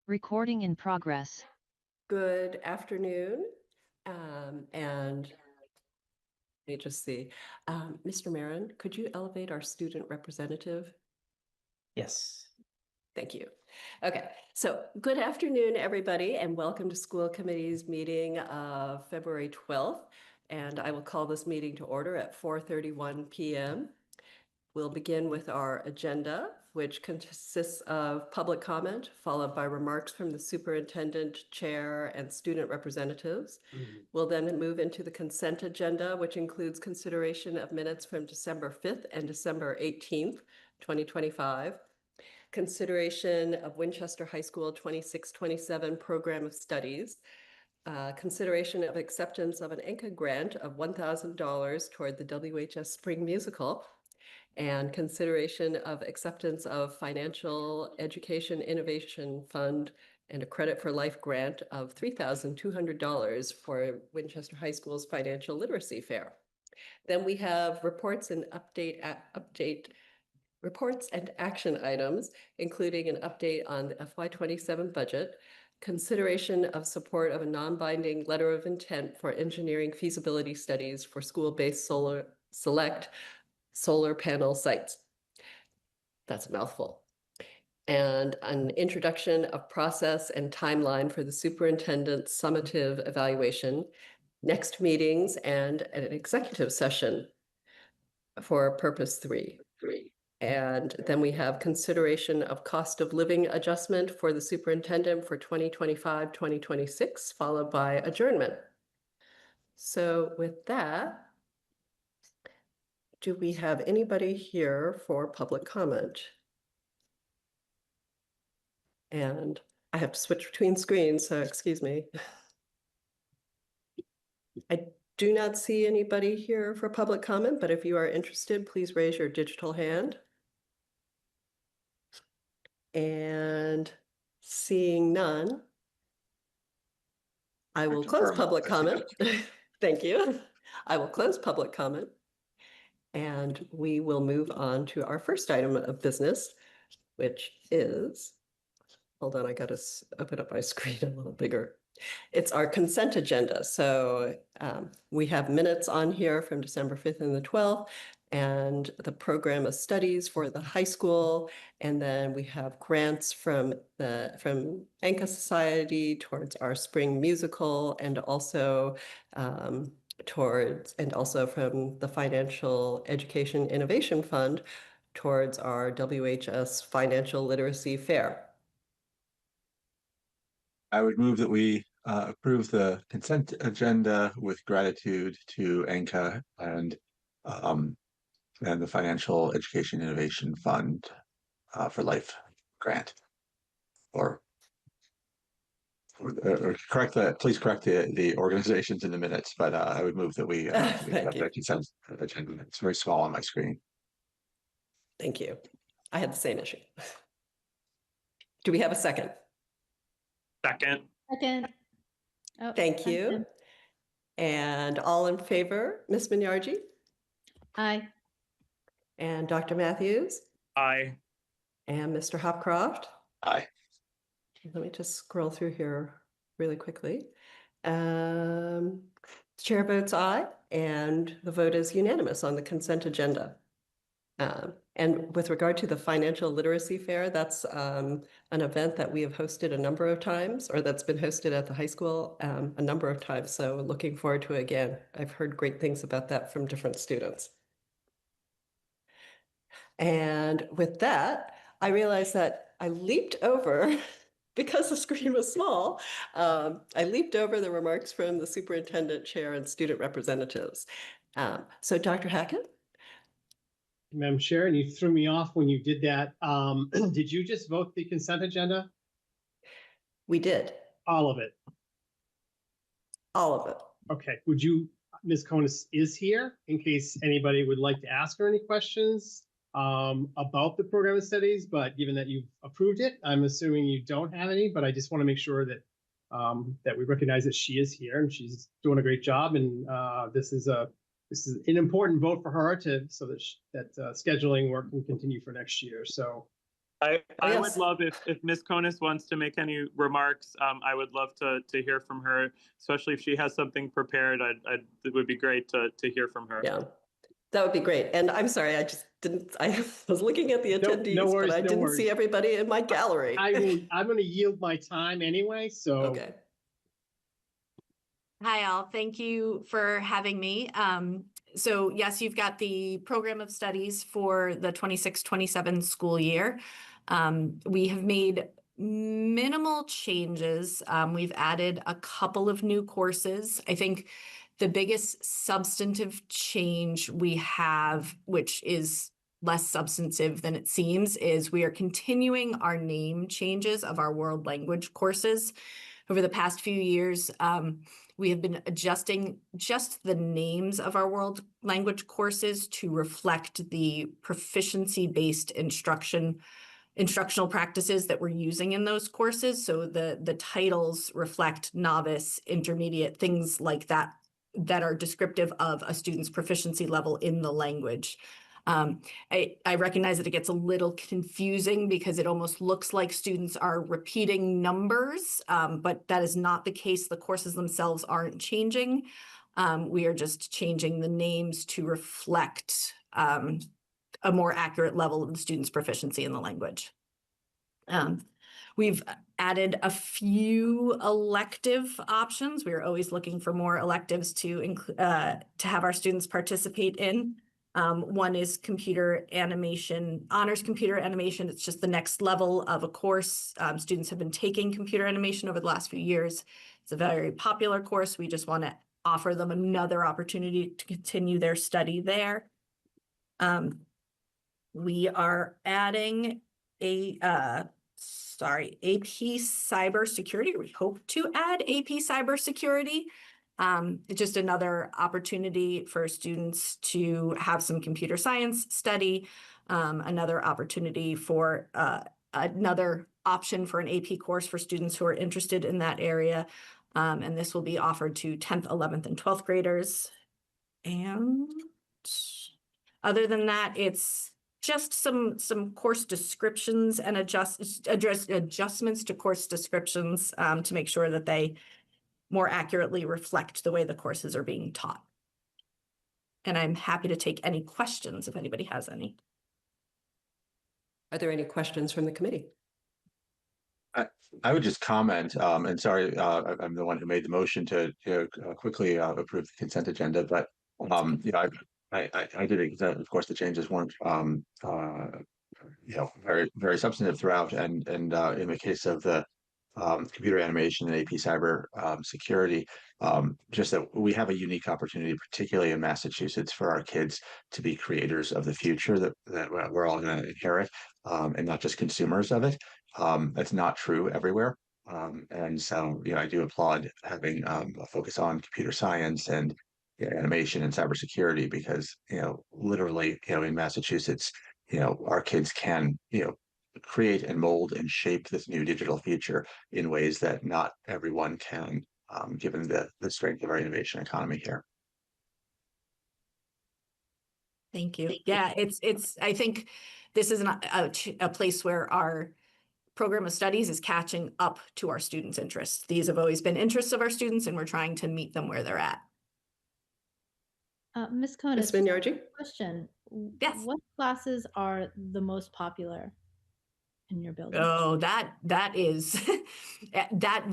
Recording in progress. Good afternoon. And let me just see. Mr. Marin, could you elevate our student representative? Yes. Thank you. Okay, so good afternoon, everybody, and welcome to School Committee's meeting of February 12th. And I will call this meeting to order at 4:31 p.m. We'll begin with our agenda, which consists of public comment, followed by remarks from the superintendent, chair, and student representatives. We'll then move into the consent agenda, which includes consideration of minutes from December 5th and December 18th, 2025, consideration of Winchester High School 26-27 Program of Studies, consideration of acceptance of an ENCA grant of $1,000 toward the WHS Spring Musical, and consideration of acceptance of Financial Education Innovation Fund and a Credit for Life grant of $3,200 for Winchester High School's Financial Literacy Fair. Then we have reports and reports and action items, including an update on the FY27 budget, consideration of support of a non-binding letter of intent for engineering feasibility studies for school-based select solar panel sites. That's a mouthful. And an introduction of process and timeline for the superintendent's summative evaluation, next meetings, and an executive session for purpose 3. And then we have consideration of cost of living adjustment for the superintendent for 2025-2026, followed by adjournment. So with that, do we have anybody here for public comment? And I have to switch between screens, so excuse me. I do not see anybody here for public comment, but if you are interested, please raise your digital hand. And seeing none, I will close public comment. Thank you. I will close public comment. And we will move on to our first item of business, which is, hold on, I got to open up my screen a little bigger. It's our consent agenda. So we have minutes on here from December 5th and the 12th, and the program of studies for the high school. And then we have grants from ENCA Society towards our spring musical, and also from the Financial Education Innovation Fund towards our WHS Financial Literacy Fair. I would move that we approve the consent agenda with gratitude to ENCA and the Financial Education Innovation Fund for Life grant. Or correct that. Please correct the organizations in the minutes, but I would move that we have that consent agenda. It's very small on my screen. Thank you. I had the same issue. Do we have a second? Second. Oh, thank you. And all in favor, Ms. Minyarji? Aye. And Dr. Matthews? Aye. And Mr. Hopcroft? Aye. Let me just scroll through here really quickly. Chair votes aye, and the vote is unanimous on the consent agenda. And with regard to the Financial Literacy Fair, that's an event that we have hosted a number of times, or that's been hosted at the high school a number of times. So looking forward to it again. I've heard great things about that from different students. And with that, I realized that I leaped over, because the screen was small, I leaped over the remarks from the superintendent, chair, and student representatives. So Dr. Hackett? Madam Chair, and you threw me off when you did that. Did you just vote the consent agenda? We did. All of it? All of it. Okay. Would you, Ms. Konis is here in case anybody would like to ask her any questions about the program of studies, but given that you've approved it, I'm assuming you don't have any, but I just want to make sure that that we recognize that she is here and she's doing a great job. And this is an important vote for her so that scheduling work can continue for next year. So I would yes. love if Ms. Konis wants to make any remarks. I would love to hear from her, especially if she has something prepared. It would be great to hear from her. Yeah, that would be great. And I'm sorry, I just didn't, I was looking at the No attendees, worries, but I no didn't worries. see everybody in my gallery. I'm going to yield my time anyway, so. Okay. Hi, all. Thank you for having me. So yes, you've got the program of studies for the 26-27 school year. We have made minimal changes. We've added a couple of new courses. I think the biggest substantive change we have, which is less substantive than it seems, is we are continuing our name changes of our world language courses. Over the past few years, we have been adjusting just the names of our world language courses to reflect the proficiency-based instructional practices that we're using in those courses. So the titles reflect novice, intermediate, things like that are descriptive of a student's proficiency level in the language. I recognize that it gets a little confusing because it almost looks like students are repeating numbers, but that is not the case. The courses themselves aren't changing. We are just changing the names to reflect a more accurate level of the student's proficiency in the language. We've added a few elective options. We're always looking for more electives to have our students participate in. One is computer animation, honors computer animation. It's just the next level of a course. Students have been taking computer animation over the last few years. It's a very popular course. We just want to offer them another opportunity to continue their study there. We are adding AP cybersecurity. We hope to add AP cybersecurity. It's just another opportunity for students to have some computer science study, another opportunity for another option for an AP course for students who are interested in that area. And this will be offered to 10th, 11th, and 12th graders. And other than that, it's just some course descriptions and adjustments to course descriptions to make sure that they more accurately reflect the way the courses are being taught. And I'm happy to take any questions if anybody has any. Are there any questions from the committee? I would just comment, and sorry, I'm the one who made the motion to quickly approve the consent agenda, but I did, of course, the changes weren't very, very substantive throughout, and in the case of the computer animation and AP cyber security, just that we have a unique opportunity, particularly in Massachusetts, for our kids to be creators of the future that we're all going to inherit, and not just consumers of it. That's not true everywhere. And so, I do applaud having a focus on computer science and animation and cybersecurity because, literally, in Massachusetts, our kids can, create and mold and shape this new digital future in ways that not everyone can, given the strength of our innovation economy here. Thank you. Yeah, it's. I think this is a place where our program of studies is catching up to our students' interests. These have always been interests of our students, and we're trying to meet them where they're at. Ms. Ms. Konis, Minyarji? question. Yes. What classes are the most popular in your building? Oh, that is that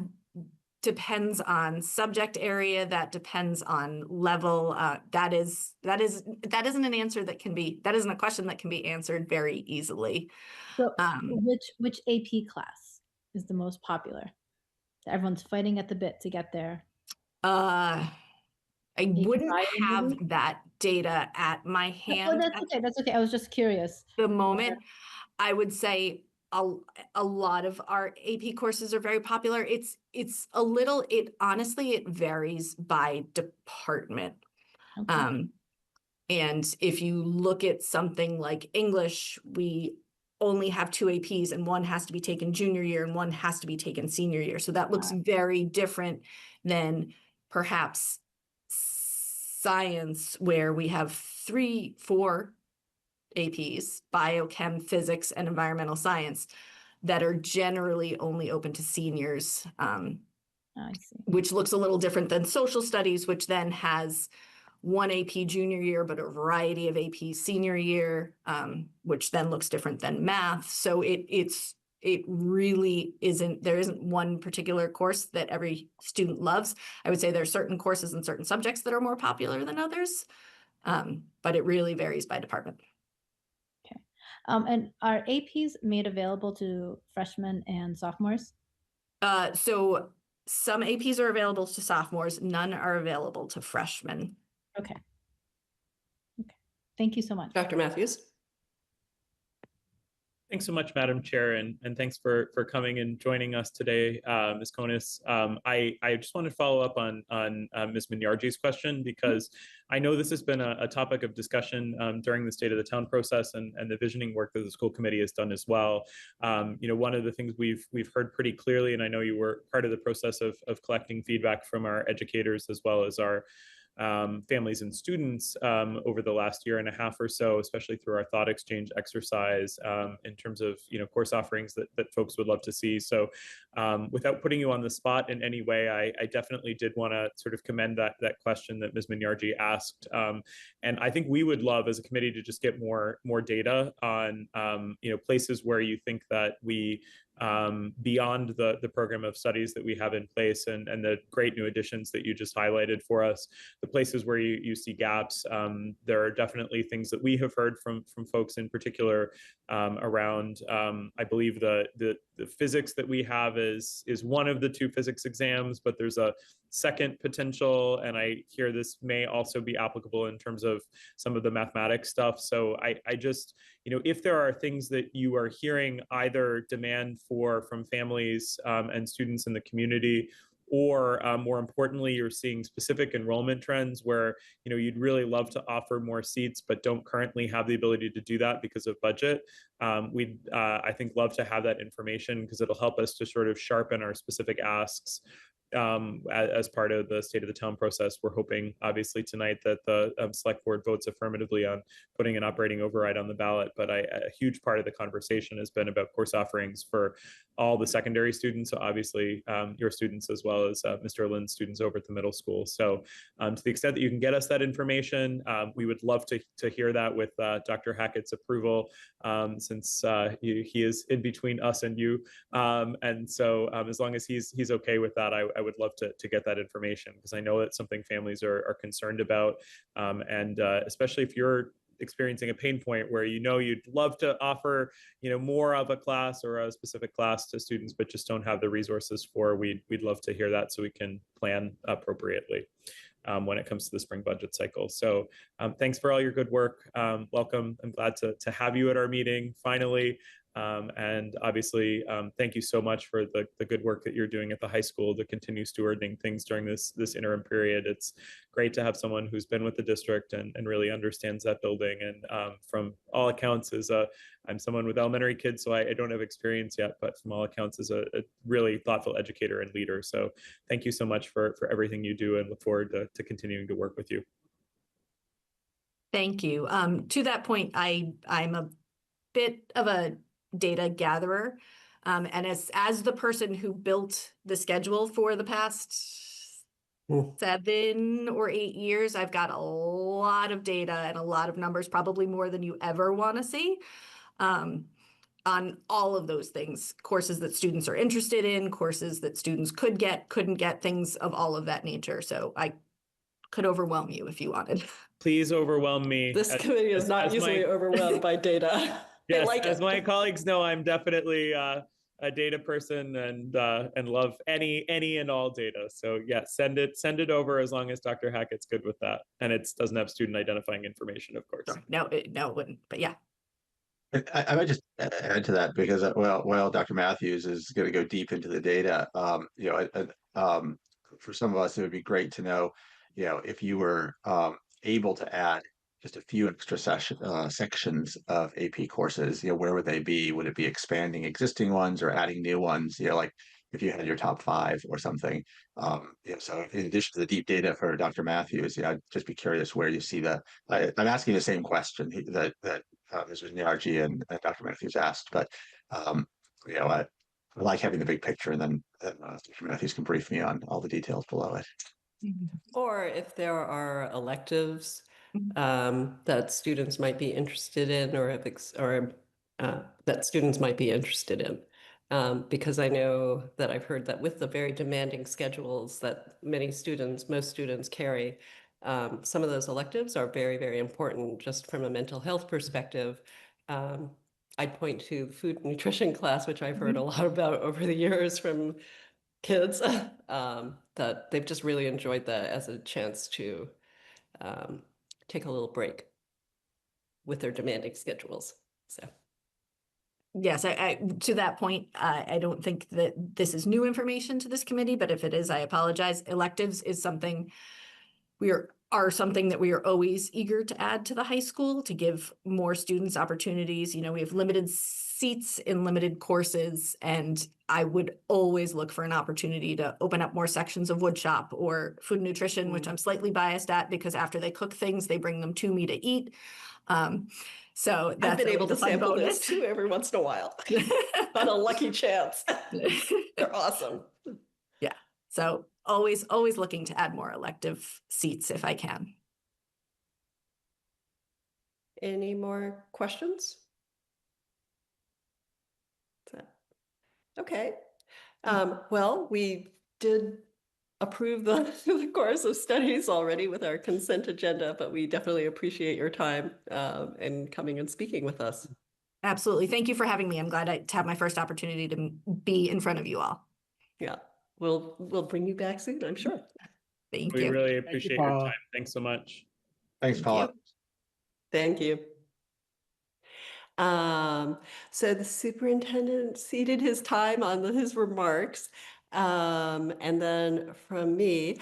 depends on subject area. That depends on level. That isn't an answer that can be. That isn't a question that can be answered very easily. So, which AP class is the most popular? Everyone's fighting at the bit to get there. I wouldn't try have maybe? that data at my Oh, hand that's okay. That's okay. I was just curious. the moment. I would say a lot of our AP courses are very popular. It's a little, honestly, it varies by department. Okay. And if you look at something like English, we only have 2 APs and one has to be taken junior year and one has to be taken senior year. So that looks very different than perhaps science, where we have 3, 4 APs, biochem, physics, and environmental science, that are generally only open to seniors, I see. which looks a little different than social studies, which then has one AP junior year, but a variety of APs senior year, which then looks different than math. So it really isn't, there isn't one particular course that every student loves. I would say there are certain courses and certain subjects that are more popular than others, but it really varies by department. And are APs made available to freshmen and sophomores? So some APs are available to sophomores, none are available to freshmen. Okay. Okay. Thank you so much. Dr. Matthews? Thanks so much, Madam Chair, and thanks for coming and joining us today, Ms. Konis. I just want to follow up on Ms. Minyarji's question, because I know this has been a topic of discussion during the State of the Town process and the visioning work that the school committee has done as well. One of the things we've heard pretty clearly, and I know you were part of the process of collecting feedback from our educators as well as our families and students over the last year and a half or so, especially through our thought exchange exercise in terms of course offerings that folks would love to see. So without putting you on the spot in any way, I definitely did want to sort of commend that question that Ms. Minyarji asked. And I think we would love as a committee to just get more data on places where you think that we beyond the program of studies that we have in place and the great new additions that you just highlighted for us, the places where you see gaps. There are definitely things that we have heard from folks in particular around, I believe the physics that we have is one of the 2 physics exams, but there's a second potential, and I hear this may also be applicable in terms of some of the mathematics stuff. So I just, if there are things that you are hearing either demand for from families and students in the community, or more importantly, you're seeing specific enrollment trends where you'd really love to offer more seats but don't currently have the ability to do that because of budget, we'd I think love to have that information, because it'll help us to sort of sharpen our specific asks as part of the State of the Town process. We're hoping, obviously, tonight that the select board votes affirmatively on putting an operating override on the ballot. But a huge part of the conversation has been about course offerings for all the secondary students. So obviously, your students as well as Mr. Lynn's students over at the middle school. So to the extent that you can get us that information, we would love to hear that with Dr. Hackett's approval, since he is in between us and you. And so as long as he's okay with that, I would love to get that information, because I know that's something families are concerned about. And especially if you're experiencing a pain point where you'd love to offer more of a class or a specific class to students, but just don't have the resources for, we'd love to hear that so we can plan appropriately when it comes to the spring budget cycle. So thanks for all your good work. Welcome. I'm glad to have you at our meeting finally. And obviously, thank you so much for the good work that you're doing at the high school to continue stewarding things during this interim period. It's great to have someone who's been with the district and really understands that building. And from all accounts, I'm someone with elementary kids, so I don't have experience yet, but from all accounts is a really thoughtful educator and leader. So thank you so much for everything you do, and look forward to continuing to work with you. Thank you. To that point, I'm a bit of a data gatherer. And as the person who built the schedule for the past 7 or 8 years, I've got a lot of data and a lot of numbers, probably more than you ever want to see, on all of those things: courses that students are interested in, courses that students couldn't get, things of all of that nature. So I could overwhelm you if you wanted. Please overwhelm me. This committee is not easily overwhelmed by data. Yes, like as it. my colleagues know, I'm definitely a data person and love any and all data. So yeah, send it over, as long as Dr. Hackett's good with that, and it doesn't have student identifying information, of course. No, it wouldn't. But yeah. I might just add to that, because while Dr. Matthews is going to go deep into the data, for some of us, it would be great to know, if you were able to add just a few extra sections of AP courses, where would they be? Would it be expanding existing ones or adding new ones? Like if you had your top 5 or something. So in addition to the deep data for Dr. Matthews, I'd just be curious where you see I'm asking the same question that Ms. Nyarji and Dr. Matthews asked, but you know, I like having the big picture, and then Dr. Matthews can brief me on all the details below it. Or if there are electives Mhm. that students might be interested in, or that students might be interested in. Because I know that I've heard that with the very demanding schedules that most students carry, some of those electives are very, very important just from a mental health perspective. I'd point to the food and nutrition class, which I've heard a lot about over the years from kids, that they've just really enjoyed that as a chance to take a little break with their demanding schedules. So. Yes, to that point, I don't think that this is new information to this committee, but if it is, I apologize. Electives is something are something that we are always eager to add to the high school to give more students opportunities. You know, we have limited seats in limited courses, and I would always look for an opportunity to open up more sections of woodshop or food and nutrition, which I'm slightly biased at because after they cook things, they bring them to me to eat. So that's I've been able to always a fun sample those bonus. too every once in a while on a lucky chance. They're awesome. Yeah. So always looking to add more elective seats if I can. Any more questions? Okay. Well, we did approve the course of studies already with our consent agenda, but we definitely appreciate your time and coming and speaking with us. Absolutely. Thank you for having me. I'm glad to have my first opportunity to be in front of you all. Yeah, we'll bring you back soon, I'm sure. Thank We you. really you, appreciate your Paula. time. Thanks so much. Thanks, Thank Paula. you. Thank you. So the superintendent ceded his time on his remarks. And then from me,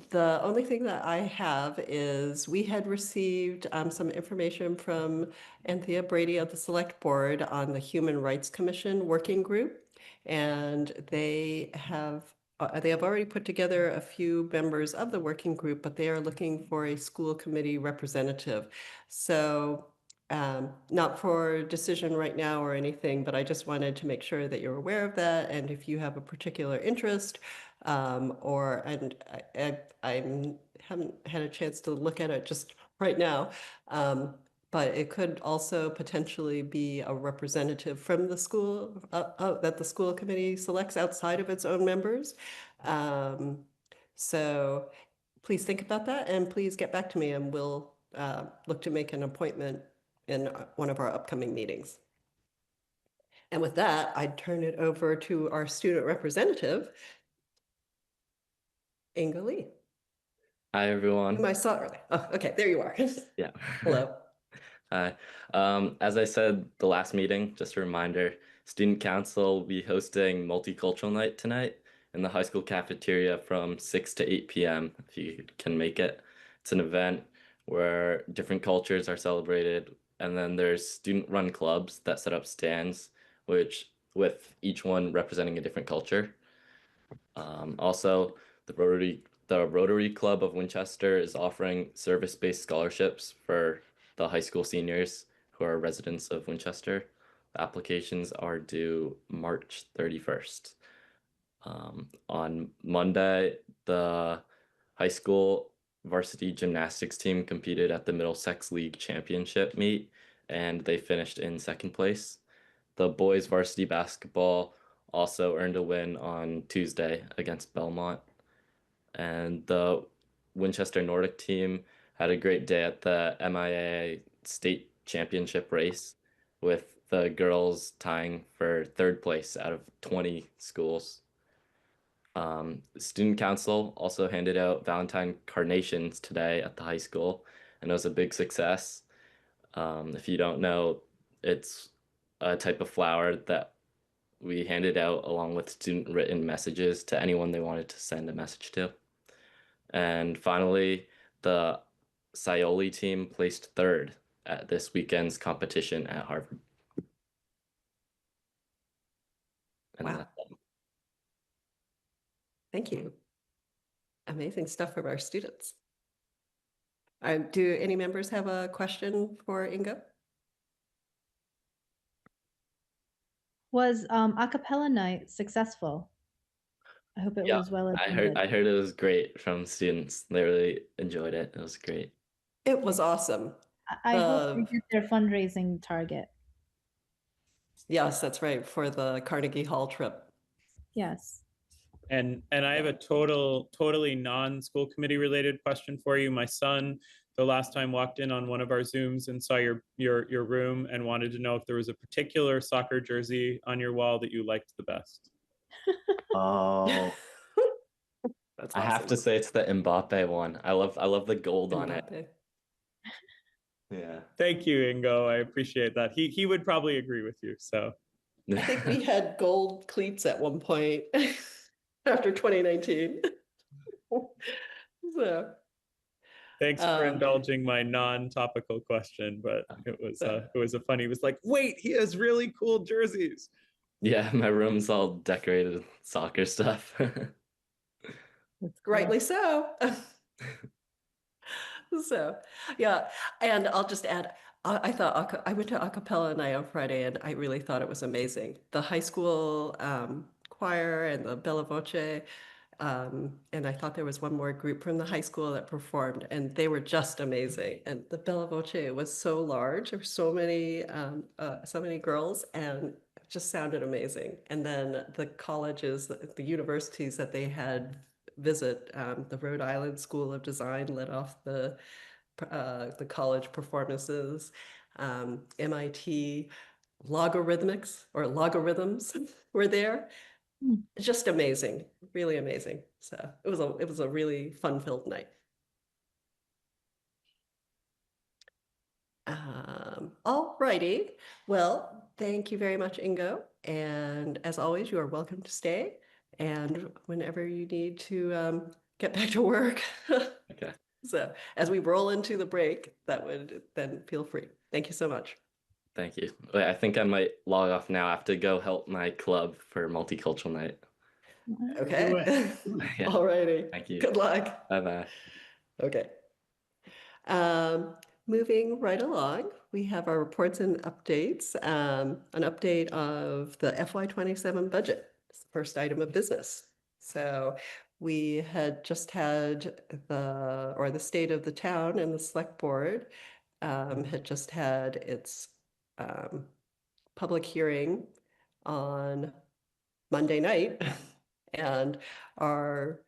the only thing that I have is we had received some information from Anthea Brady of the Select Board on the Human Rights Commission Working Group. And they have already put together a few members of the working group, but they are looking for a school committee representative. So not for decision right now or anything, but I just wanted to make sure that you're aware of that. And if you have a particular interest, I haven't had a chance to look at it just right now. But it could also potentially be a representative from the school that the school committee selects outside of its own members. So please think about that and please get back to me and we'll look to make an appointment in one of our upcoming meetings. And with that, I'd turn it over to our student representative, Inga Lee, Hi, everyone. whom I saw earlier. Oh, okay, there you are. Yeah. Hello. Hi. As I said the last meeting, just a reminder, Student Council will be hosting Multicultural Night tonight in the high school cafeteria from 6 to 8 p.m. if you can make it. It's an event where different cultures are celebrated, and then there's student-run clubs that set up stands, with each one representing a different culture. Also, the Rotary Club of Winchester is offering service-based scholarships for the high school seniors who are residents of Winchester. The applications are due March 31st. On Monday, the high school varsity gymnastics team competed at the Middlesex League Championship meet, and they finished in second place. The boys varsity basketball also earned a win on Tuesday against Belmont. And the Winchester Nordic team had a great day at the MIAA state championship race, with the girls tying for third place out of 20 schools. Student Council also handed out Valentine carnations today at the high school, and it was a big success. If you don't know, it's a type of flower that we handed out along with student written messages to anyone they wanted to send a message to. And finally, the Scioli team placed third at this weekend's competition at Harvard. And Wow. that's it. Thank you. Amazing stuff from our students. Do any members have a question for Inga? Was a cappella night successful? I hope it Yeah, was well I attended. heard it was great from students. They really enjoyed it. It was great. It was awesome. I hope they The hit their fundraising target. Yes, that's right, for the Carnegie Hall trip. Yes. And I have a totally non-school committee related question for you. My son, the last time, walked in on one of our Zooms and saw your room and wanted to know if there was a particular soccer jersey on your wall that you liked the best. Oh, That's I have to awesome. say it's the Mbappe one. I love the gold on it. Mbappe. Yeah. Thank you, Ingo. I appreciate that. He would probably agree with you. So I think we had gold cleats at one point after 2019. So, thanks for um, indulging my non-topical question, but it was a funny. It was like, wait, he has really cool jerseys. Yeah, my room's all decorated with soccer stuff. rightly so. So, yeah, and I'll just add, I thought I went to a cappella night on Friday, and I really thought it was amazing. The high school choir and the Bella Voce, and I thought there was one more group from the high school that performed, and they were just amazing. And the Bella Voce was so large; there were so many girls, and it just sounded amazing. And then the colleges, the universities that they had visit, the Rhode Island School of Design led off the college performances. MIT logarithms were there. Hmm. Just amazing, really amazing. So it was a really fun-filled night. All righty. Well, thank you very much, Ingo. And as always, you are welcome to stay. And whenever you need to get back to work, Okay. so as we roll into the break, that would then feel free. Thank you so much. Thank you. Wait, I think I might log off now. I have to go help my club for multicultural night. Okay. Yeah. All righty. Thank you. Good luck. Bye-bye. Okay. Um, Moving right along, we have our reports and updates. An update of the FY27 budget. It's the first item of business. So we had just had the state of the town and the select board had just had its public hearing on Monday night, and our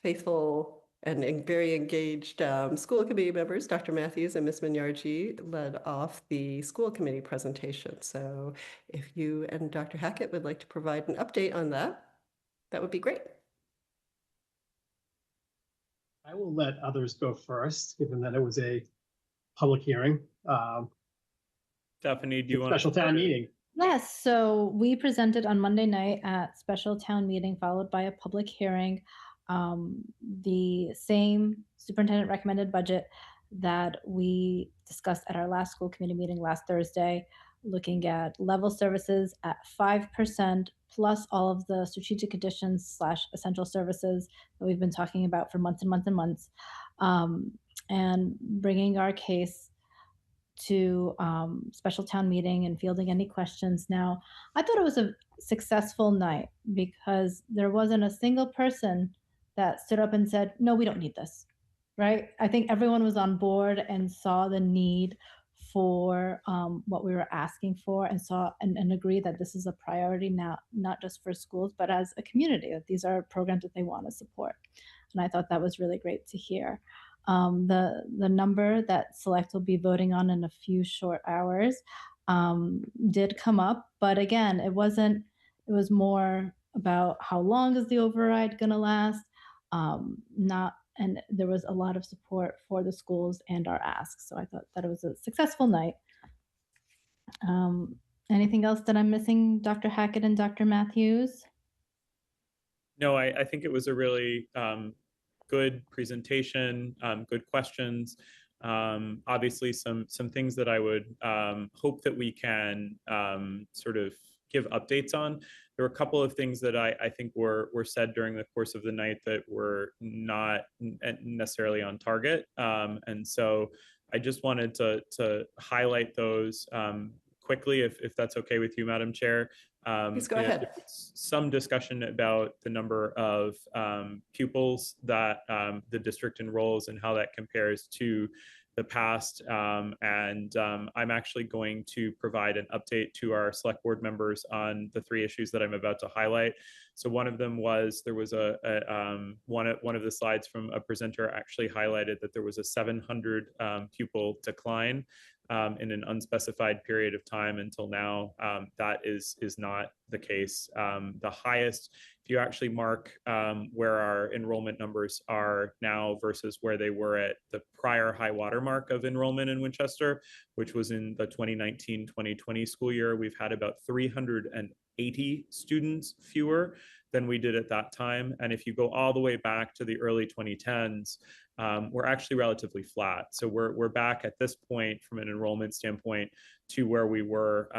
faithful and very engaged school committee members, Dr. Matthews and Ms. Minyarji, led off the school committee presentation. So if you and Dr. Hackett would like to provide an update on that, that would be great. I will let others go first, given that it was a public hearing. Stephanie, do you want Special town meeting. Yes, so we presented on Monday night at special town meeting, followed by a public hearing. The same superintendent recommended budget that we discussed at our last school committee meeting last Thursday, looking at level services at 5%, plus all of the strategic additions / essential services that we've been talking about for months and months and months, and bringing our case to special town meeting and fielding any questions. Now, I thought it was a successful night because there wasn't a single person that stood up and said, no, we don't need this, right? I think everyone was on board and saw the need for what we were asking for, and saw and agreed that this is a priority now, not just for schools, but as a community, that these are programs that they want to support. And I thought that was really great to hear. The number that Select will be voting on in a few short hours did come up, but again, it wasn't. It was more about how long is the override going to last, not. And there was a lot of support for the schools and our asks. So I thought that it was a successful night. Anything else that I'm missing, Dr. Hackett and Dr. Matthews? No, I think it was a really good presentation, good questions. Obviously, some things that I would hope that we can sort of give updates on. There were a couple of things that I think were said during the course of the night that were not necessarily on target, and so I just wanted to highlight those quickly, if that's okay with you, Madam Chair. Please go you know, ahead. there was some discussion about the number of pupils that the district enrolls and how that compares to the past. I'm actually going to provide an update to our select board members on the 3 issues that I'm about to highlight. So one of them was there was one of the slides from a presenter actually highlighted that there was a 700 pupil decline in an unspecified period of time until now. That is not the case. The highest, if you actually mark where our enrollment numbers are now versus where they were at the prior high water mark of enrollment in Winchester, which was in the 2019-2020 school year, we've had about 380 students fewer than we did at that time. And if you go all the way back to the early 2010s, we're actually relatively flat. So we're back at this point from an enrollment standpoint to where we were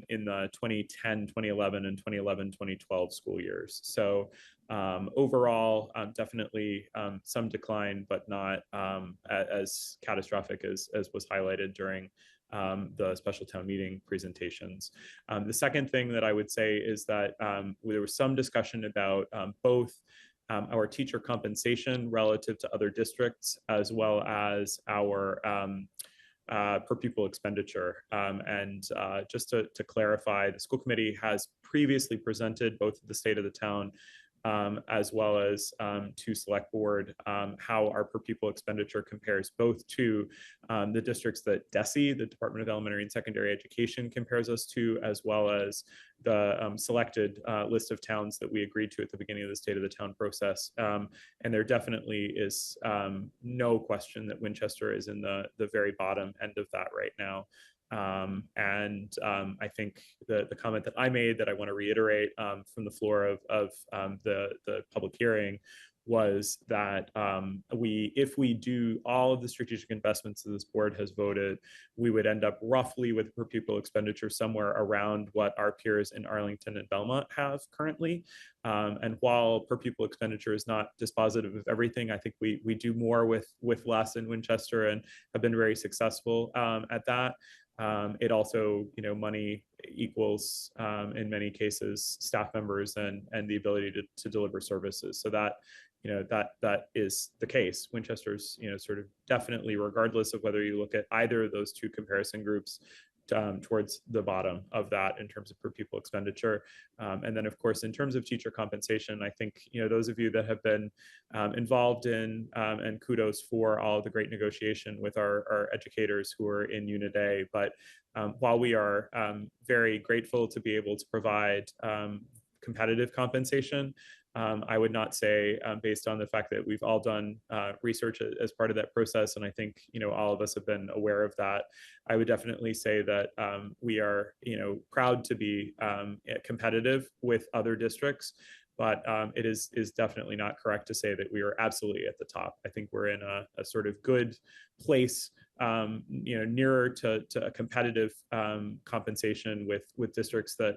in the 2010, 2011, and 2011, 2012 school years. So overall, definitely some decline, but not as catastrophic as was highlighted during the special town meeting presentations. The second thing that I would say is that there was some discussion about both our teacher compensation relative to other districts, as well as our per pupil expenditure. Just to clarify, the school committee has previously presented both the state of the town as well as to select board how our per pupil expenditure compares both to the districts that DESE, the Department of Elementary and Secondary Education, compares us to, as well as the selected list of towns that we agreed to at the beginning of the state of the town process. And there definitely is no question that Winchester is in the very bottom end of that right now. I think the comment that I made that I want to reiterate from the floor of the public hearing was that if we do all of the strategic investments that this board has voted, we would end up roughly with per pupil expenditure somewhere around what our peers in Arlington and Belmont have currently. And while per pupil expenditure is not dispositive of everything, I think we do more with less in Winchester and have been very successful at that. It also, money equals, in many cases, staff members and the ability to deliver services. So that, that is the case. Winchester's, sort of definitely, regardless of whether you look at either of those 2 comparison groups, towards the bottom of that in terms of per pupil expenditure. And then, of course, in terms of teacher compensation, I think, those of you that have been involved in, and kudos for all of the great negotiation with our educators who are in Unit A. But while we are very grateful to be able to provide competitive compensation, I would not say, based on the fact that we've all done research as part of that process, and I think all of us have been aware of that, I would definitely say that we are proud to be competitive with other districts, but it is definitely not correct to say that we are absolutely at the top. I think we're in a sort of good place, nearer to a competitive compensation with districts that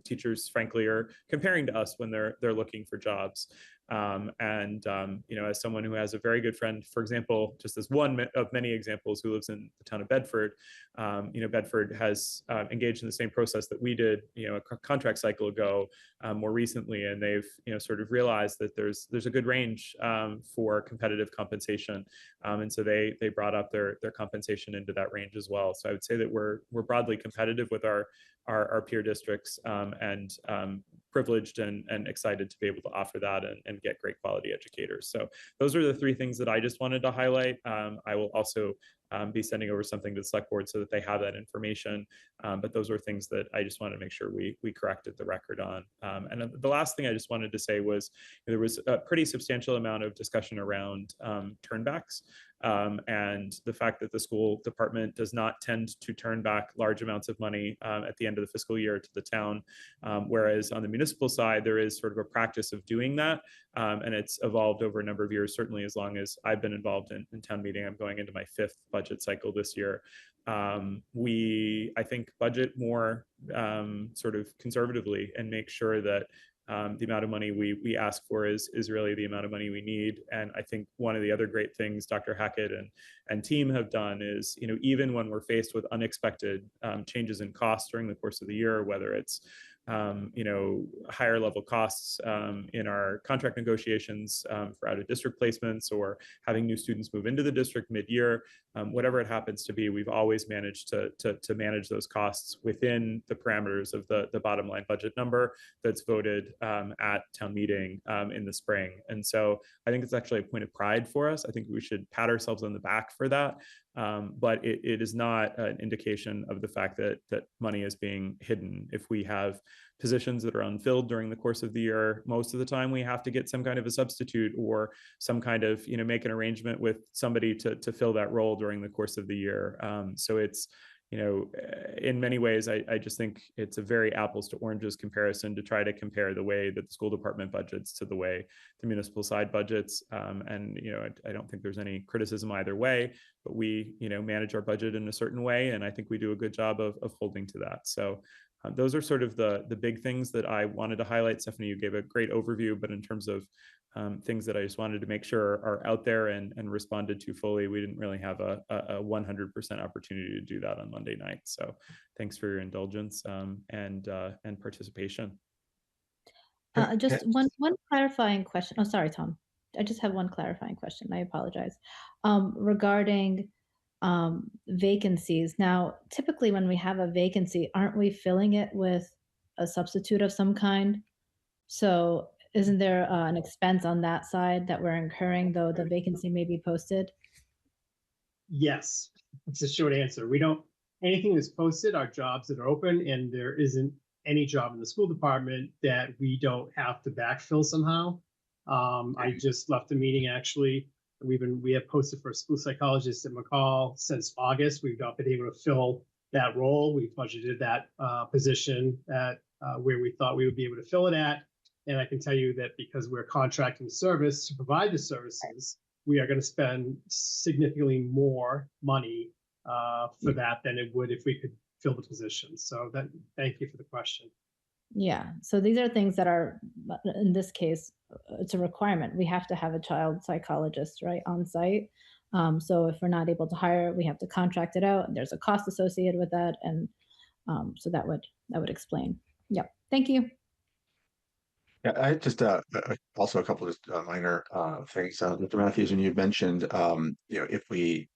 teachers frankly are comparing to us when they're looking for jobs. As someone who has a very good friend, for example, just as one of many examples, who lives in the town of Bedford, Bedford has engaged in the same process that we did, a contract cycle ago, more recently, and they've, sort of realized that there's a good range for competitive compensation, and so they brought up their compensation into that range as well. So I would say that we're broadly competitive with our peer districts, and privileged and excited to be able to offer that and get great quality educators. So those are the 3 things that I just wanted to highlight. I will also be sending over something to the select board so that they have that information. But those are things that I just wanted to make sure we corrected the record on. And the last thing I just wanted to say was there was a pretty substantial amount of discussion around turnbacks. And the fact that the school department does not tend to turn back large amounts of money at the end of the fiscal year to the town, whereas on the municipal side, there is sort of a practice of doing that, and it's evolved over a number of years, certainly as long as I've been involved in town meeting. I'm going into my 5th budget cycle this year. I think, budget more sort of conservatively and make sure that the amount of money we ask for is really the amount of money we need. And I think one of the other great things Dr. Hackett and team have done is, even when we're faced with unexpected changes in costs during the course of the year, whether it's higher level costs in our contract negotiations for out of district placements, or having new students move into the district mid-year, whatever it happens to be, we've always managed to manage those costs within the parameters of the bottom line budget number that's voted at town meeting in the spring. And so I think it's actually a point of pride for us. I think we should pat ourselves on the back for that. But it is not an indication of the fact that money is being hidden. If we have positions that are unfilled during the course of the year, most of the time we have to get some kind of a substitute or some kind of, make an arrangement with somebody to fill that role during the course of the year. So it's, in many ways, I just think it's a very apples to oranges comparison to try to compare the way that the school department budgets to the way the municipal side budgets. And, I don't think there's any criticism either way, but we, manage our budget in a certain way. And I think we do a good job of holding to that. So those are sort of the big things that I wanted to highlight. Stephanie, you gave a great overview, but in terms of things that I just wanted to make sure are out there and responded to fully, we didn't really have a 100% opportunity to do that on Monday night. So thanks for your indulgence and participation. Just one clarifying question. Oh, sorry, Tom. I just have one clarifying question. I apologize. Regarding vacancies. Now, typically when we have a vacancy, aren't we filling it with a substitute of some kind? So isn't there an expense on that side that we're incurring, though the vacancy may be posted? Yes, it's a short answer. We don't, anything that's posted are jobs that are open, and there isn't any job in the school department that we don't have to backfill somehow. I just left a meeting actually. We have posted for a school psychologist at McCall since August. We've not been able to fill that role. We budgeted that position at where we thought we would be able to fill it at. And I can tell you that because we're contracting the service to provide the services, we are going to spend significantly more money for that than it would if we could fill the position. So thank you for the question. Yeah, so these are things that are, in this case, it's a requirement. We have to have a child psychologist, right, on site. So if we're not able to hire, we have to contract it out. There's a cost associated with that, and so that would explain. Yep, thank you. Yeah, I just also a couple of minor things. Mr. Matthews, and you've mentioned, if we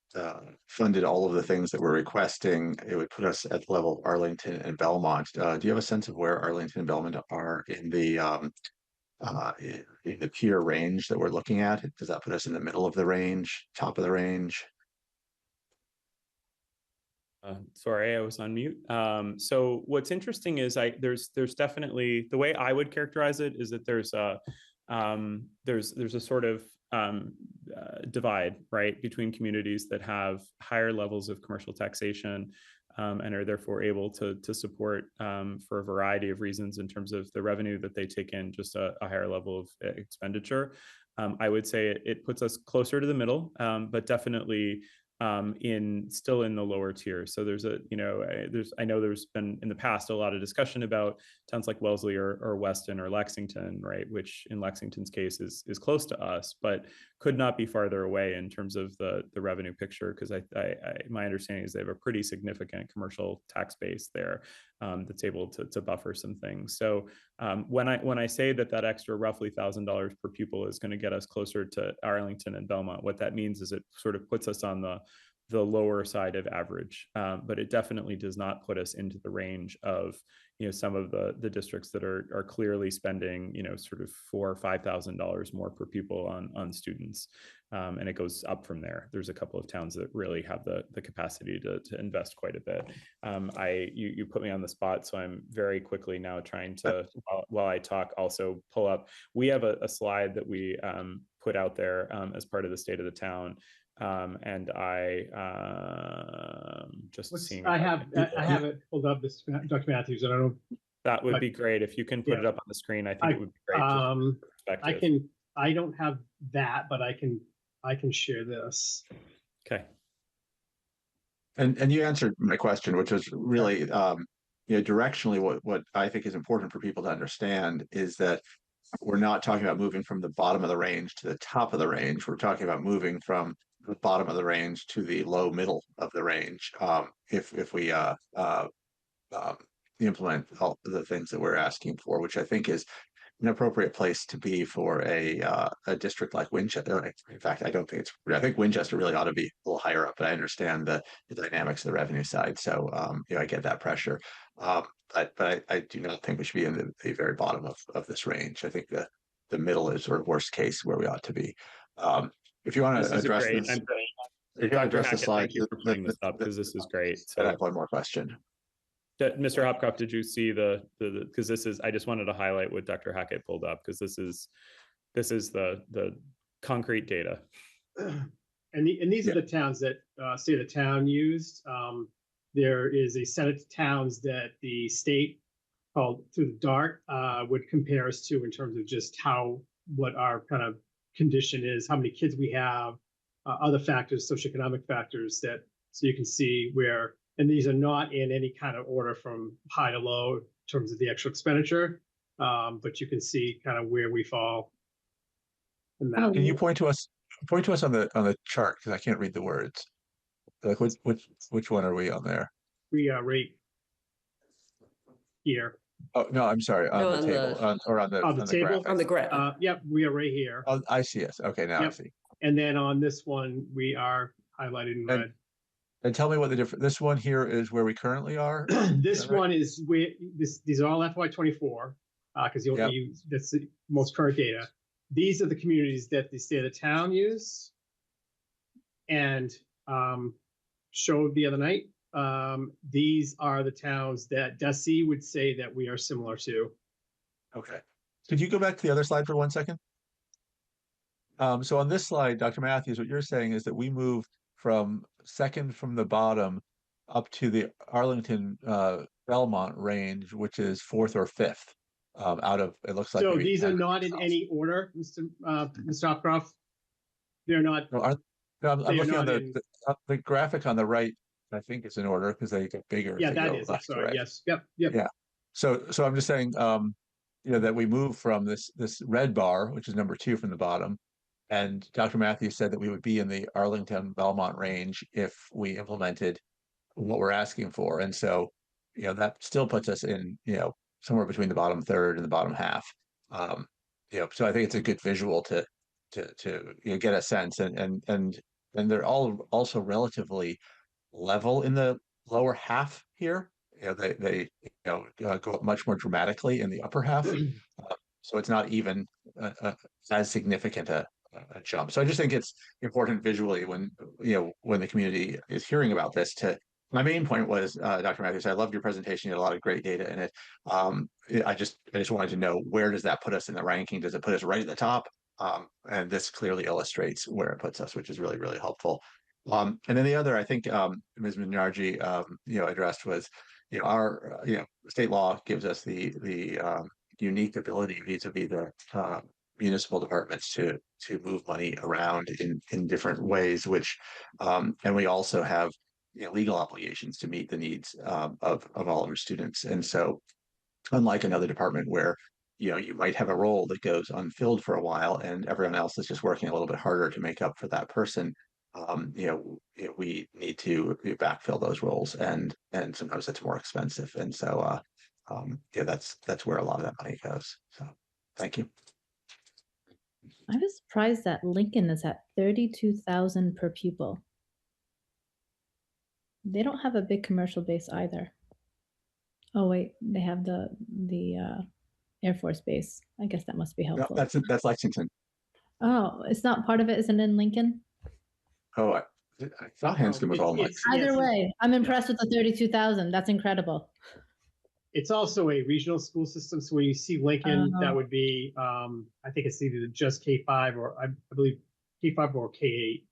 funded all of the things that we're requesting, it would put us at the level of Arlington and Belmont. Do you have a sense of where Arlington and Belmont are in the tier range that we're looking at? Does that put us in the middle of the range, top of the range? Sorry, I was on mute. So what's interesting is there's definitely, the way I would characterize it is that there's a sort of divide, right, between communities that have higher levels of commercial taxation and are therefore able to support for a variety of reasons in terms of the revenue that they take in, just a higher level of expenditure. I would say it puts us closer to the middle, but definitely still in the lower tier. So I know there's been in the past a lot of discussion about towns like Wellesley or Weston or Lexington, right, which in Lexington's case is close to us, but could not be farther away in terms of the revenue picture, because my understanding is they have a pretty significant commercial tax base there that's able to buffer some things. So when I say that extra roughly $1,000 per pupil is going to get us closer to Arlington and Belmont, what that means is it sort of puts us on the lower side of average, but it definitely does not put us into the range of some of the districts that are clearly spending sort of $4,000 or $5,000 more per pupil on students, and it goes up from there. There's a couple of towns that really have the capacity to invest quite a bit. You put me on the spot, so I'm very quickly now trying to while I talk also pull up. We have a slide that we put out there as part of the state of the town. And I just seeing. I have it pulled up, this Dr. Matthews. I don't know. That would be great if you can put it up on the screen. I think it would be great. I don't have that, but I can share this. Okay. And you answered my question, which was really directionally what I think is important for people to understand is that we're not talking about moving from the bottom of the range to the top of the range. We're talking about moving from the bottom of the range to the low middle of the range. If we implement all the things that we're asking for, which I think is an appropriate place to be for a district like Winchester. In fact, I don't think I think Winchester really ought to be a little higher up, but I understand the dynamics of the revenue side. So, I get that pressure. But I do not think we should be in the very bottom of this range. I think the middle is sort of worst case where we ought to be. If you want This to is address great. this, I'm if you want to Dr. address the Hackett, slide, thank you for bringing this up because this is great. I So, have one more question. Mr. Hopcroft, did you see the because this is, I just wanted to highlight what Dr. Hackett pulled up because this is the concrete data. And these are the towns that state of the town used. There is a set of towns that the state called through the DART would compare us to in terms of just what our kind of condition is, how many kids we have, other factors, socioeconomic factors so you can see where, and these are not in any kind of order from high to low in terms of the actual expenditure, but you can see kind of where we fall in that. Can you point to us on the chart because I can't read the words. Like which one are we on there? We are right here. Oh no, I'm sorry. On No, the table, or on the table? graphic. On the graph. Yep, we are right here. Oh, I see. Yes. Okay, now I Yep. see. And then on this one, we are highlighted in red. And tell me what the difference. This one here is where we currently are. This one is where these are all FY24 because Yep. that's the most current data. These are the communities that the state of the town use and showed the other night. These are the towns that Desi would say that we are similar to. Okay. Could you go back to the other slide for 1 second? So on this slide, Dr. Matthews, what you're saying is that we moved from second from the bottom up to the Arlington Belmont range, which is fourth or fifth out of, it looks like. So maybe these 10 are not in any order, Mr. Hopcroft. They're not. No, I'm looking on not the graphic on the right. I think it's in order because they get bigger. Yeah, as they that go is. I'm left to sorry. right. Yes. Yep. Yep. Yeah. So I'm just saying, that we move from this red bar, which is number 2 from the bottom, and Dr. Matthews said that we would be in the Arlington Belmont range if we implemented what we're asking for, and so that still puts us in somewhere between the bottom third and the bottom half. So I think it's a good visual to get a sense, and they're all also relatively level in the lower half here. They go up much more dramatically in the upper half. So it's not even as significant a jump. So I just think it's important visually when the community is hearing about this. My main point was, Dr. Matthews, I loved your presentation. You had a lot of great data in it. I just wanted to know, where does that put us in the ranking? Does it put us right at the top? And this clearly illustrates where it puts us, which is really, really helpful. And then the other, I think, Ms. Minyarji, addressed was, our, state law gives us the unique ability vis-a-vis the municipal departments to move money around in different ways, which, and we also have legal obligations to meet the needs of all of our students. And so, unlike another department where you might have a role that goes unfilled for a while and everyone else is just working a little bit harder to make up for that person, we need to backfill those roles, and sometimes it's more expensive. And so that's where a lot of that money goes. So thank you. I was surprised that Lincoln is at 32,000 per pupil. They don't have a big commercial base either. Oh wait, they have the Air Force Base. I guess that must be No, helpful. that's Lexington. Oh, it's not part of it, isn't it in Lincoln? Oh, I thought Hanscom was all Lexington. Either way, I'm impressed with the 32,000. That's incredible. It's also a regional school system. So when you see Lincoln, that would be, I think it's either just K5 or I believe K5 or K8.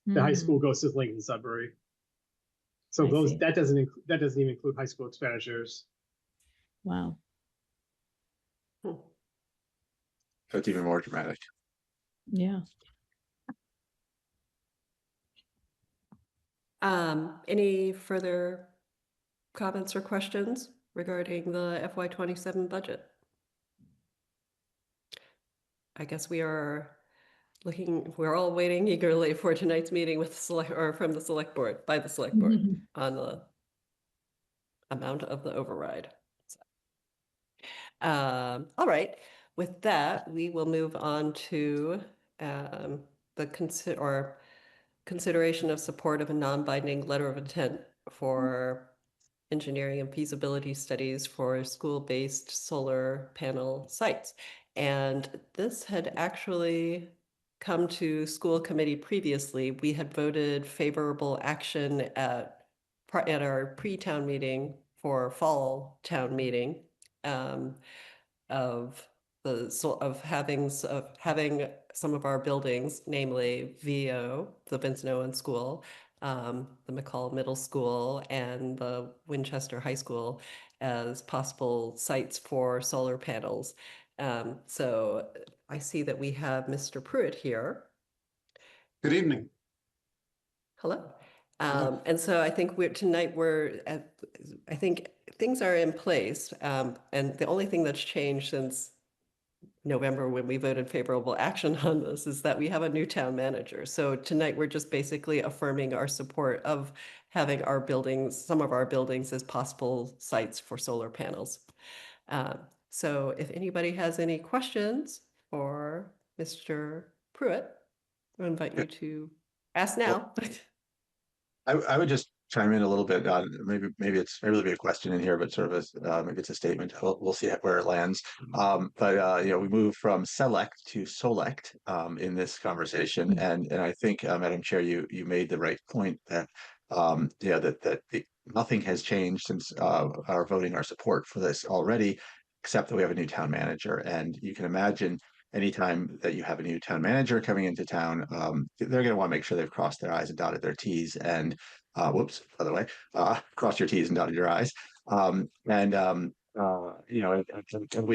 The high school goes to Lincoln Sudbury. So that doesn't even include high school expenditures. Wow. So it's even more dramatic. Yeah. Any further comments or questions regarding the FY27 budget? I guess we're all waiting eagerly for tonight's meeting with by the select board on the amount of the override. All right. With that, we will move on to the consideration of support of a non-binding letter of intent for engineering and feasibility studies for school-based solar panel sites. And this had actually come to school committee previously. We had voted favorable action at our pre-town meeting for fall town meeting of having some of our buildings, namely VO, the Vincent Owen School, the McCall Middle School, and the Winchester High School as possible sites for solar panels. So I see that we have Mr. Pruitt here. Good evening. Hello. And so I think I think things are in place. And the only thing that's changed since November when we voted favorable action on this is that we have a new town manager. So tonight we're just basically affirming our support of having our buildings, some of our buildings as possible sites for solar panels. So if anybody has any questions for Mr. Pruitt, I invite you to ask now. I would just chime in a little bit on maybe there'll be a question in here, but sort of as maybe it's a statement. We'll see where it lands. But we move from select to select in this conversation, and I think Madam Chair, you made the right point that nothing has changed since our voting our support for this already, except that we have a new town manager, and you can imagine anytime that you have a new town manager coming into town, they're going to want to make sure they've crossed their I's and dotted their T's. And whoops, by the way, cross your T's and dotted your I's. And we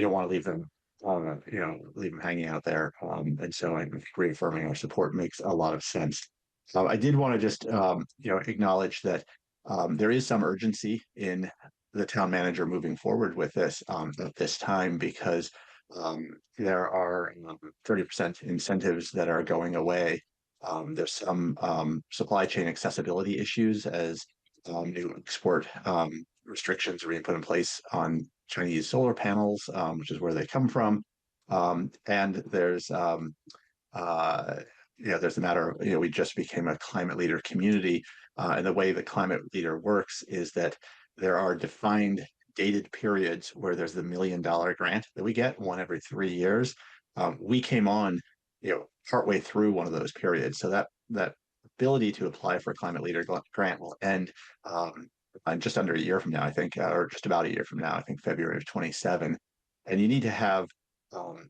don't want to leave them, leave them hanging out there. And so I think reaffirming our support makes a lot of sense. I did want to just, acknowledge that there is some urgency in the town manager moving forward with this at this time, because there are 30% incentives that are going away. There's some supply chain accessibility issues as new export restrictions are being put in place on Chinese solar panels, which is where they come from. And there's there's the matter of, we just became a climate leader community. And the way the climate leader works is that there are defined dated periods where there's the $1 million grant that we get one every 3 years. We came on, partway through one of those periods. So that ability to apply for a climate leader grant will end just under a year from now, I think, or just about a year from now, I think February of 27. And you need to have,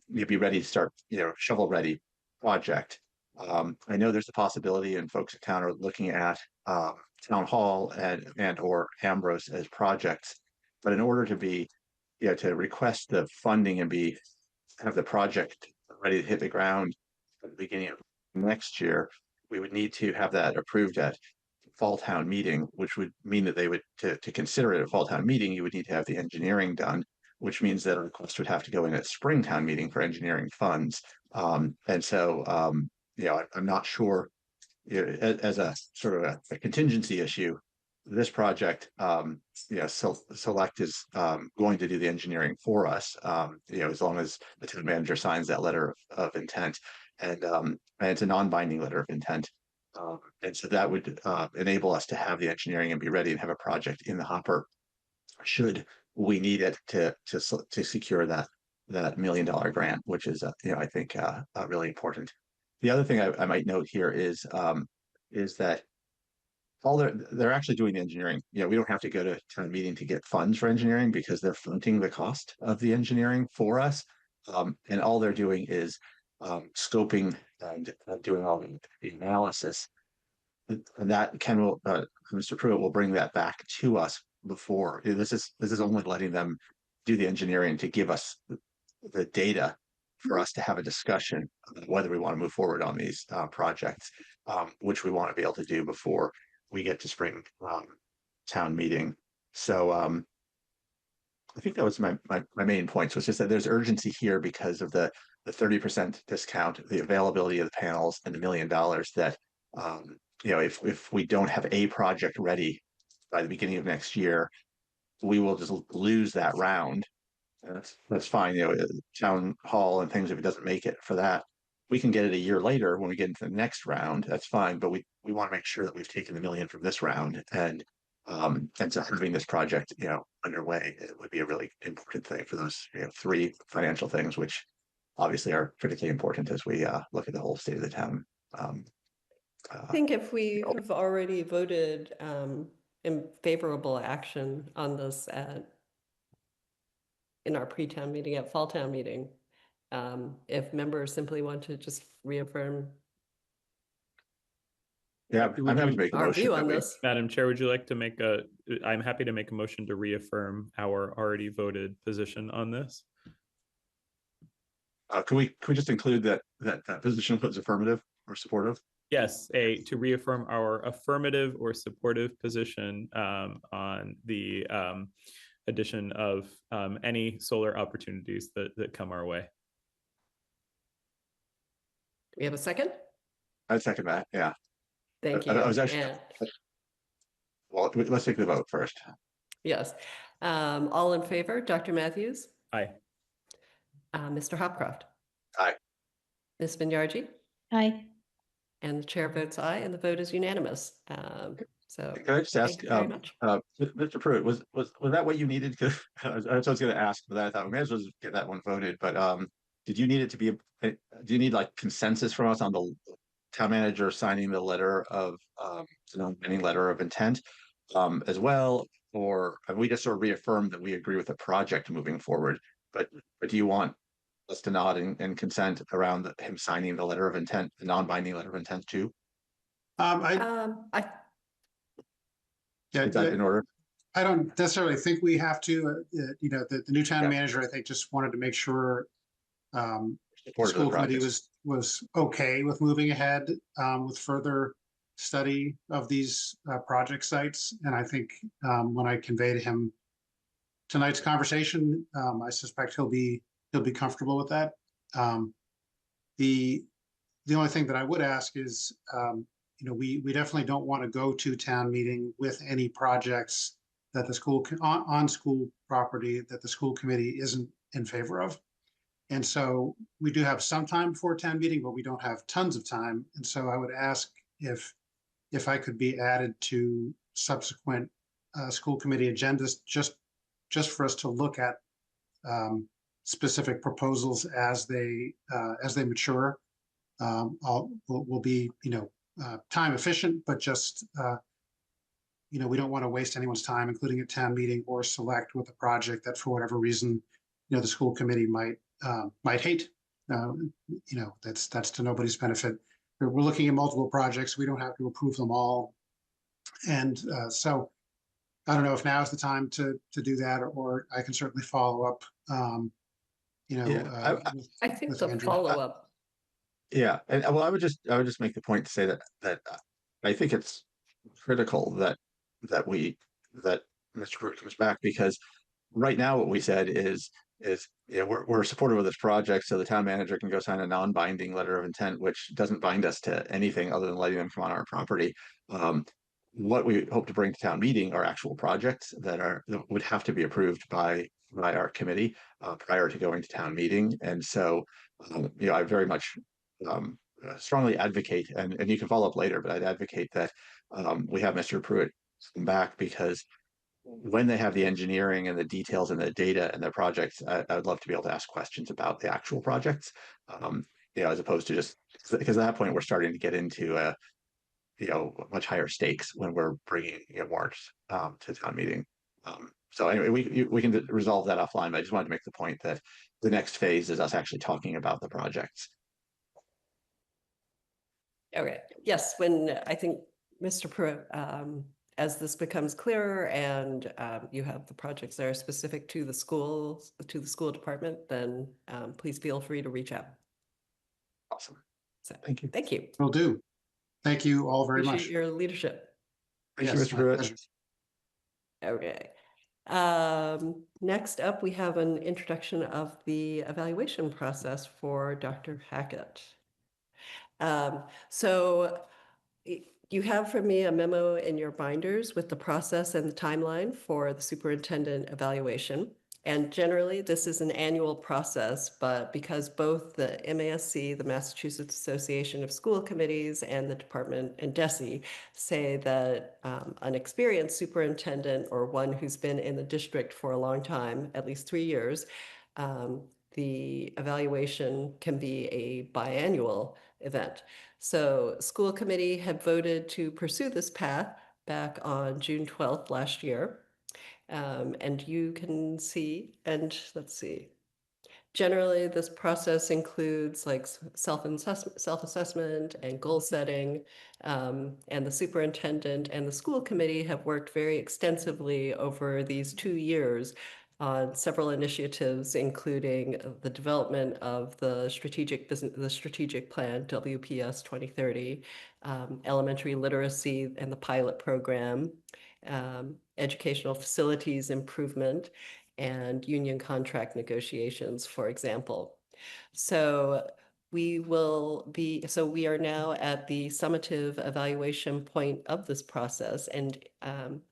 you be ready to start, shovel ready project. I know there's a possibility, and folks in town are looking at Town Hall and or Ambrose as projects. But in order to be, to request the funding and have the project ready to hit the ground at the beginning of next year, we would need to have that approved at fall town meeting, which would mean that they would, to consider it a fall town meeting, you would need to have the engineering done, which means that a request would have to go in at spring town meeting for engineering funds. And so, I'm not sure, as a sort of a contingency issue, this project, Select is going to do the engineering for us, as long as the town manager signs that letter of intent, and it's a non-binding letter of intent, and so that would enable us to have the engineering and be ready and have a project in the hopper should we need it to secure that $1 million grant, which is I think really important. The other thing I might note here is that they're actually doing the engineering. We don't have to go to town meeting to get funds for engineering because they're fronting the cost of the engineering for us. And all they're doing is scoping and doing all the analysis. And that Mr. Pruitt will bring that back to us before. This is only letting them do the engineering to give us the data for us to have a discussion about whether we want to move forward on these projects, which we want to be able to do before we get to spring town meeting. So I think that was my main points, was just that there's urgency here because of the 30% discount, the availability of the panels, and the $1 million that if we don't have a project ready by the beginning of next year, we will just lose that round. That's fine. Town hall and things, if it doesn't make it for that, we can get it a year later when we get into the next round. That's fine. But we want to make sure that we've taken the million from this round, and so having this project, underway, it would be a really important thing for those, three financial things, which obviously are critically important as we look at the whole state of the town. I think if we have already voted in favorable action on this in our pre-town meeting at fall town meeting, if members simply want to just reaffirm Yeah, I'm happy to make a our motion. view that on we- this. Madam Chair, would you like to make I'm happy to make a motion to reaffirm our already voted position on this. Can we just include that position was affirmative or supportive? Yes, to reaffirm our affirmative or supportive position on the addition of any solar opportunities that come our way. Do we have a second? I'd second that. Yeah. Thank you. I was actually. And Well, let's take the vote first. yes, all in favor, Dr. Matthews, Aye. Mr. Hopcroft. Aye. Ms. Vinyarji, Aye. and the chair votes aye, and the vote is unanimous. So Can I just ask, thank you very much. Mr. Pruitt, was that what you needed? Because I was going to ask, but I thought we may as well just get that one voted. But did you need it to be? Do you need like consensus from us on the town manager signing the letter of any letter of intent as well, or have we just sort of reaffirmed that we agree with the project moving forward? But do you want us to nod and consent around him signing the letter of intent, the non-binding letter of intent too? Is that in order? I don't necessarily think we have to, the new town manager, I think, just wanted to make sure the Support of the school committee projects. was okay with moving ahead with further study of these project sites. And I think when I convey to him tonight's conversation, I suspect he'll be comfortable with that. The only thing that I would ask is, we definitely don't want to go to town meeting with any projects that the school on school property that the school committee isn't in favor of. And so we do have some time before town meeting, but we don't have tons of time. And so I would ask if I could be added to subsequent school committee agendas, just for us to look at specific proposals as they mature. Will be time efficient, but just we don't want to waste anyone's time, including a town meeting or select with a project that for whatever reason the school committee might hate. That's to nobody's benefit. We're looking at multiple projects. We don't have to approve them all, and so I don't know if now is the time to do that, or I can certainly follow up. I think with the Andrew. follow-up. Yeah, and well, I would just make the point to say that I think it's critical that Mr. Pruitt comes back, because right now what we said is we're supportive of this project, so the town manager can go sign a non-binding letter of intent, which doesn't bind us to anything other than letting them come on our property. What we hope to bring to town meeting are actual projects that would have to be approved by our committee prior to going to town meeting, and so I very much strongly advocate, and you can follow up later, but I'd advocate that we have Mr. Pruitt come back, because when they have the engineering and the details and the data and the projects, I would love to be able to ask questions about the actual projects, as opposed to just because at that point we're starting to get into much higher stakes when we're bringing warrants to town meeting. So anyway, we can resolve that offline, but I just wanted to make the point that the next phase is us actually talking about the projects. Okay, yes, when I think Mr. Pruitt, as this becomes clearer and you have the projects that are specific to the school department, then please feel free to reach out. Awesome. So, Thank you. Thank you. Will do. Thank you all very Appreciate much. your leadership. Thank you, Yes, Mr. my Pruitt. pleasure. Okay. Next up, we have an introduction of the evaluation process for Dr. Hackett. So you have from me a memo in your binders with the process and the timeline for the superintendent evaluation. And generally, this is an annual process, but because both the MASC, the Massachusetts Association of School Committees, and the department and DESE say that an experienced superintendent or one who's been in the district for a long time, at least 3 years, the evaluation can be a biannual event. So school committee had voted to pursue this path back on June 12th last year. And you can see, and let's see, generally this process includes like self-assessment and goal setting. And the superintendent and the school committee have worked very extensively over these 2 years on several initiatives, including the development of the strategic plan, WPS 2030, elementary literacy and the pilot program, educational facilities improvement, and union contract negotiations, for example. So we are now at the summative evaluation point of this process, and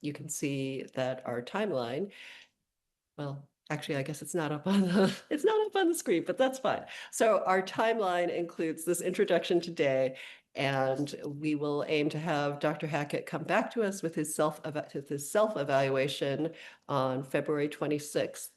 you can see that our timeline, well, actually, I guess it's not up on the screen, but that's fine. So our timeline includes this introduction today, and we will aim to have Dr. Hackett come back to us with his self-evaluation on February 26th,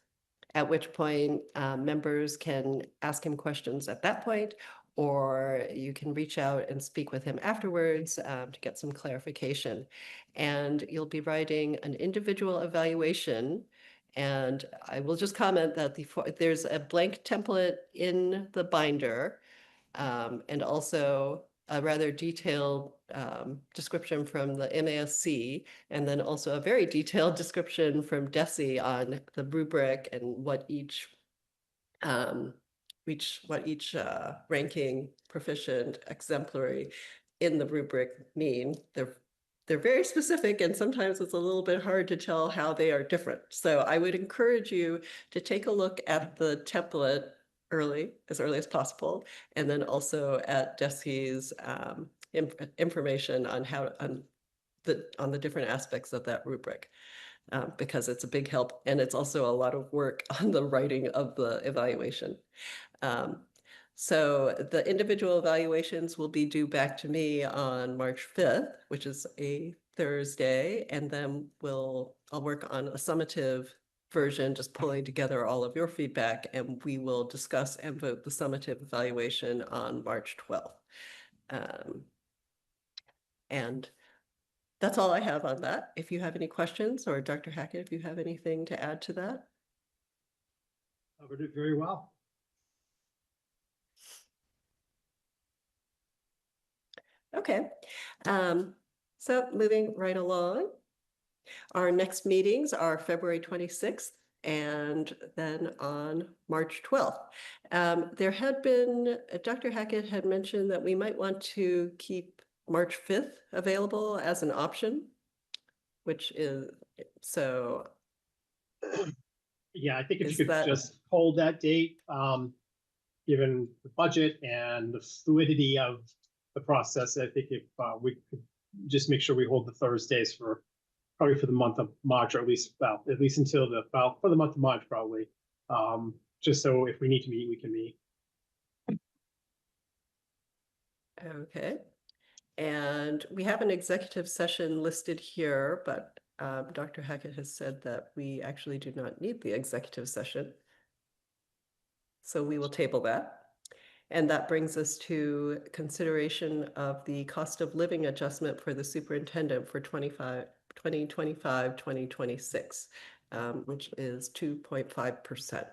at which point members can ask him questions at that point, or you can reach out and speak with him afterwards to get some clarification. And you'll be writing an individual evaluation. And I will just comment that there's a blank template in the binder, and also a rather detailed description from the MASC, and then also a very detailed description from DESE on the rubric and what each ranking, proficient, exemplary in the rubric mean. They're very specific, and sometimes it's a little bit hard to tell how they are different. So I would encourage you to take a look at the template as early as possible, and then also at DESE's information on the different aspects of that rubric, because it's a big help, and it's also a lot of work on the writing of the evaluation. So the individual evaluations will be due back to me on March 5th, which is a Thursday, and then I'll work on a summative version, just pulling together all of your feedback, and we will discuss and vote the summative evaluation on March 12th. And that's all I have on that. If you have any questions, or Dr. Hackett, if you have anything to add to that. Covered it very well. Okay, so moving right along, our next meetings are February 26th and then on March 12th. There had been, Dr. Hackett had mentioned that we might want to keep March 5th available as an option, which is, so. Yeah, I think if you could just hold that date, given the budget and the fluidity of the process, I think if we could just make sure we hold the Thursdays probably for the month of March, or at least until for the month of March, probably. Just so if we need to meet, we can meet. Okay. And we have an executive session listed here, but Dr. Hackett has said that we actually do not need the executive session. So we will table that. And that brings us to consideration of the cost of living adjustment for the superintendent for 2025-2026, which is 2.5%.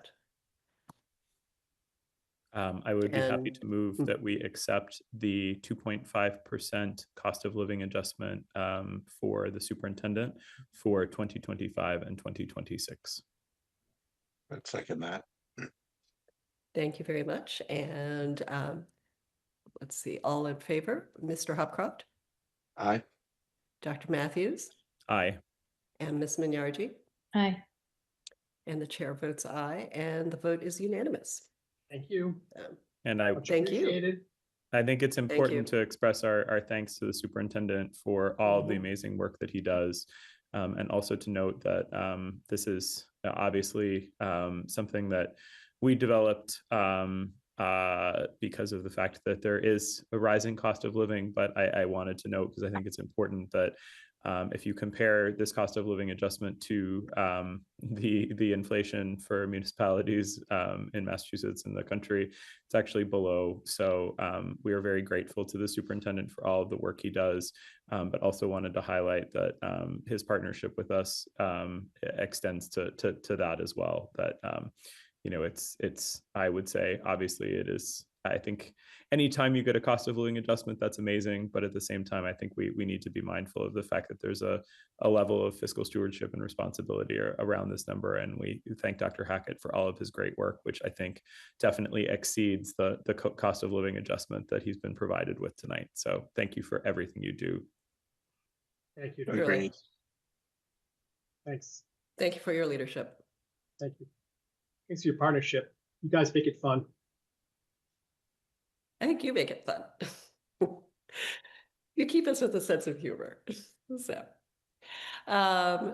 I would be happy to move that we accept the 2.5% cost of living adjustment for the superintendent for 2025 and 2026. I'd second that. Thank you very much. And let's see, all in favor, Mr. Hopcroft? Aye. Dr. Matthews? Aye. And Ms. Minyarji? Aye. And the chair votes aye, and the vote is unanimous. Thank you. And I Thank you. I think it's important to express our thanks to the superintendent for all of the amazing work that he does. And also to note that this is obviously something that we developed because of the fact that there is a rising cost of living. But I wanted to note, because I think it's important, that if you compare this cost of living adjustment to the inflation for municipalities in Massachusetts and the country, it's actually below. So we are very grateful to the superintendent for all of the work he does, but also wanted to highlight that his partnership with us extends to that as well. That it's I would say, obviously it is. I think anytime you get a cost of living adjustment, that's amazing. But at the same time, I think we need to be mindful of the fact that there's a level of fiscal stewardship and responsibility around this number. And we thank Dr. Hackett for all of his great work, which I think definitely exceeds the cost of living adjustment that he's been provided with tonight. So thank you for everything you do. Thank you. Really. Agreed. Thanks. Thank you for your leadership. Thank you. Thanks for your partnership. You guys make it fun. I think you make it fun. You keep us with a sense of humor. So,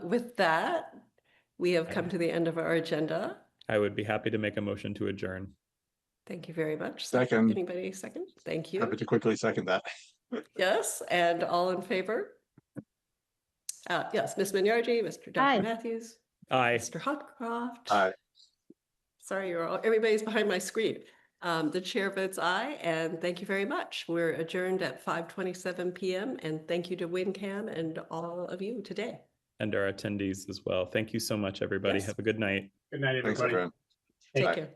with that, we have come to the end of our agenda. I would be happy to make a motion to adjourn. Thank you very much. Second. Anybody second? Thank you. Happy to quickly second that. Yes, and all in favor? Yes, Ms. Minyarji, Mr. Dr. Aye. Matthews, Aye. Mr. Hawcroft. Aye. Sorry, everybody's behind my screen. The chair votes aye, and thank you very much. We're adjourned at 5:27 p.m. and thank you to WinCam and all of you today. And our attendees as well. Thank you so much, everybody. Yes. Have a good night. Good night, Thanks, everybody. everyone. Take Bye. care.